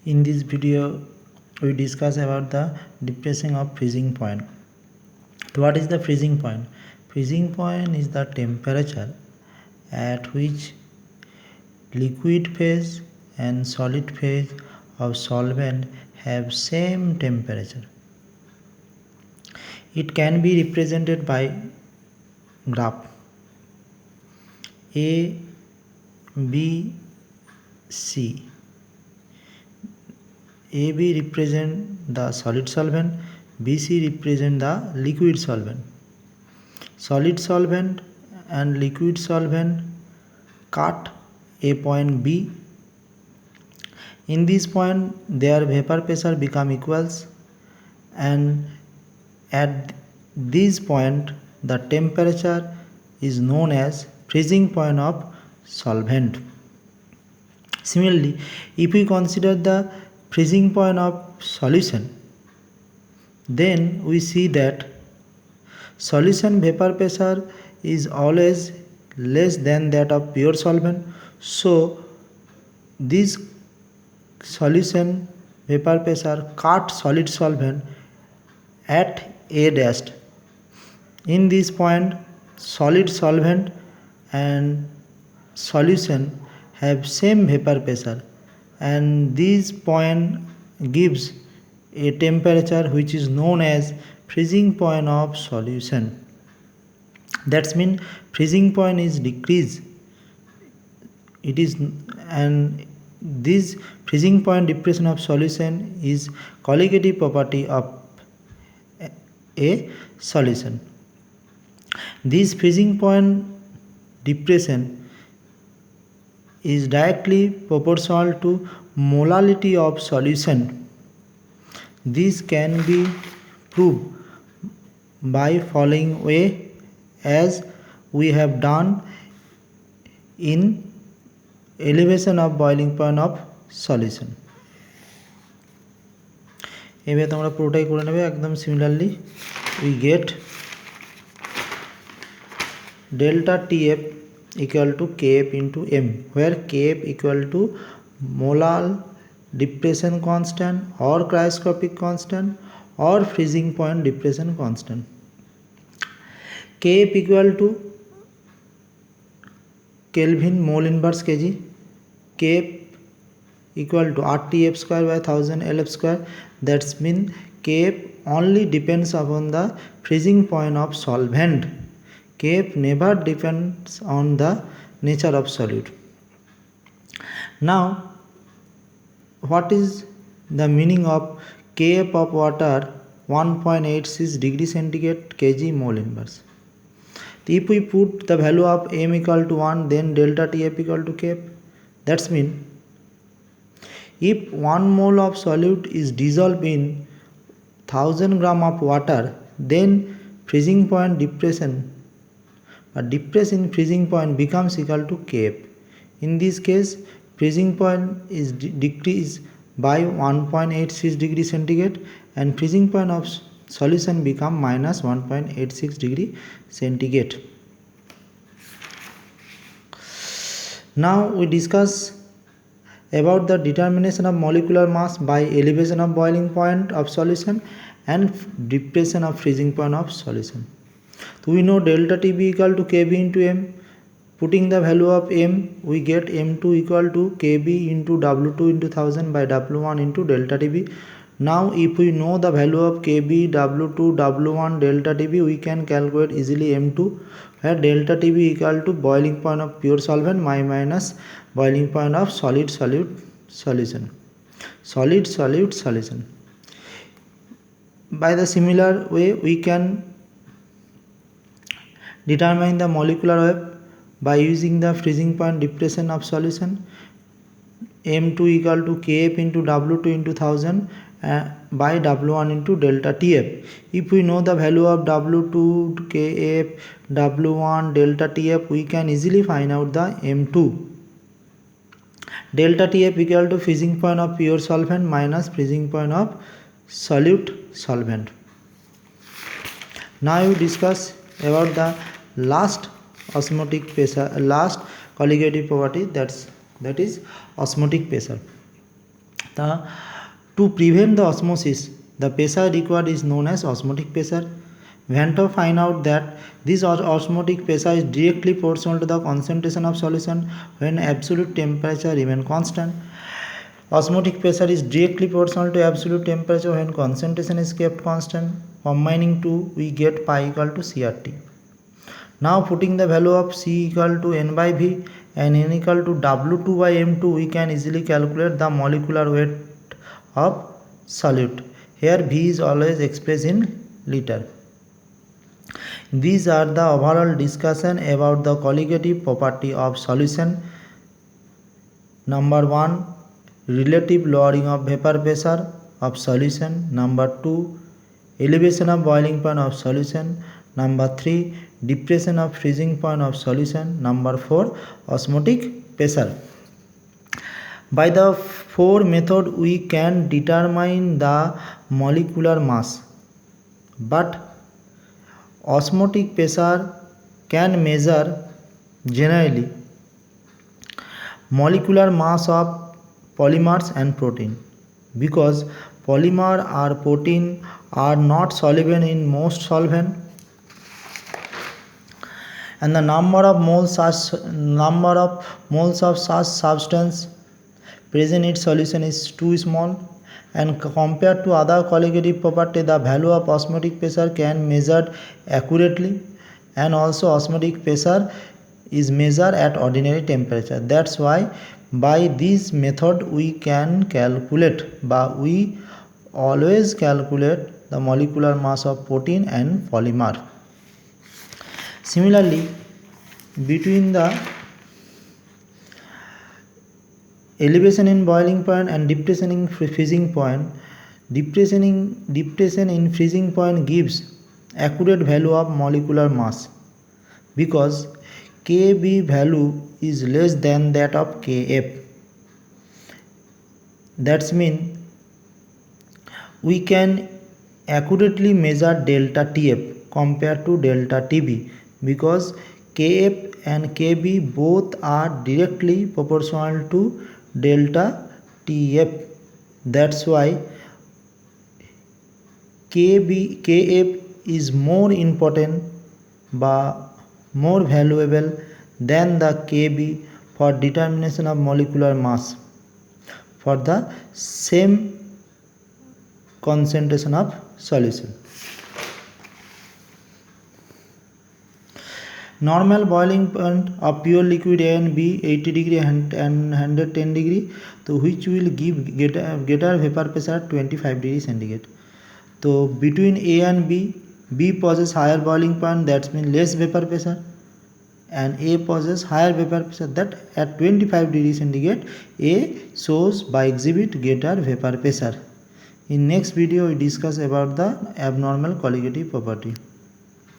In this video, we discuss about the depression of freezing point. What is the freezing point? Freezing point is the temperature at which liquid phase and solid phase of solvent have same temperature. It can be represented by graph A, B, C. AB represent the solid solvent, BC represent the liquid solvent. Solid solvent and liquid solvent cut a point B. In this point their vapor pressure become equals, and at this point the temperature is known as freezing point of solvent. Similarly, if we consider the freezing point of solution, then we see that solution vapor pressure is always less than that of pure solvent. So this solution vapor pressure cut solid solvent at A dash. In this point solid solvent and solution have same vapor pressure, and this point gives a temperature which is known as freezing point of solution. That means freezing point is decreased. It is, and this freezing point depression of solution is colligative property of a solution. This freezing point depression is directly proportional to molality of solution. This can be proved by following way, as we have done in elevation of boiling point of solution. এবার তোমরা পুরোটাই করে নেবে একদম similarly. we get delta TF equal to Kf into m, where Kf equal to molar depression constant or cryoscopic constant or freezing point depression constant. Kf equal to Kelvin mole inverse kg. Kf equal to RTF square by 1000 LF square. That's mean Kf only depends upon the freezing point of solvent. Kf never depends on the nature of solid. Now, what is the meaning of Kf of water 1.86 degree centigrade kg mole inverse? If we put the value of m equal to 1, then delta Tf equal to Kf. That's mean if 1 mole of solute is dissolved in 1000 gram of water, then freezing point depression in freezing point becomes equal to Kf. In this case, freezing point is decreased by 1.86 degree centigrade, and freezing point of solution become minus 1.86 degree centigrade. Now we discuss about the determination of molecular mass by elevation of boiling point of solution and depression of freezing point of solution. So we know delta TB equal to Kb into m. Putting the value of m, we get m2 equal to Kb into W2 into 1000 by W1 into delta TB. Now if we know the value of Kb, W2, W1, delta TB, we can calculate easily m2, where delta TB equal to boiling point of pure solvent minus boiling point of solid solute solution. By the similar way, we can determine the molecular weight by using the freezing point depression of solution. m2 equal to Kf into W2 into 1000 by W1 into delta Tf. If we know the value of W2, Kf, W1, delta Tf, we can easily find out the m2. Delta Tf equal to freezing point of pure solvent minus freezing point of solute solvent. Now we discuss about the last osmotic pressure, last colligative property, that is osmotic pressure. To prevent the osmosis, the pressure required is known as osmotic pressure. Ventov find out that this osmotic pressure is directly proportional to the concentration of solution when absolute temperature remain constant. Osmotic pressure is directly proportional to absolute temperature when concentration is kept constant. Combining two, we get pi equal to CRT. Now putting the value of C equal to N by V and N equal to W2 by M2, we can easily calculate the molecular weight of solute. Here V is always expressed in liter. These are the overall discussion about the colligative property of solution. Number 1, relative lowering of vapor pressure of solution. Number 2, elevation of boiling point of solution. Number 3, depression of freezing point of solution. Number 4, osmotic pressure. By the 4 method we can determine the molecular mass, but osmotic pressure can measure generally molecular mass of polymers and protein, because polymer or protein are not soluble in most solvent, and the number of moles of such substance present in solution is too small, and compared to other colligative property, the value of osmotic pressure can measured accurately, and also osmotic pressure is measured at ordinary temperature. That's why by this method we can calculate, but we always calculate the molecular mass of protein and polymer. Similarly, between the elevation in boiling point and depression in freezing point, depression in freezing point gives accurate value of molecular mass, because Kb value is less than that of Kf. That means we can accurately measure delta Tf compared to delta Tb, because Kf and Kb both are directly proportional to delta Tf. That's why Kf is more important but more valuable than the Kb for determination of molecular mass for the same concentration of solution. Normal boiling point of pure liquid A and B 80 degree and 110 degree, so which will give greater vapor pressure 25 degree centigrade. So between A and B possesses higher boiling point, that means less vapor pressure, and A possesses higher vapor pressure, that at 25 degree centigrade A shows by exhibit greater vapor pressure. In next video we discuss about the abnormal colligative property.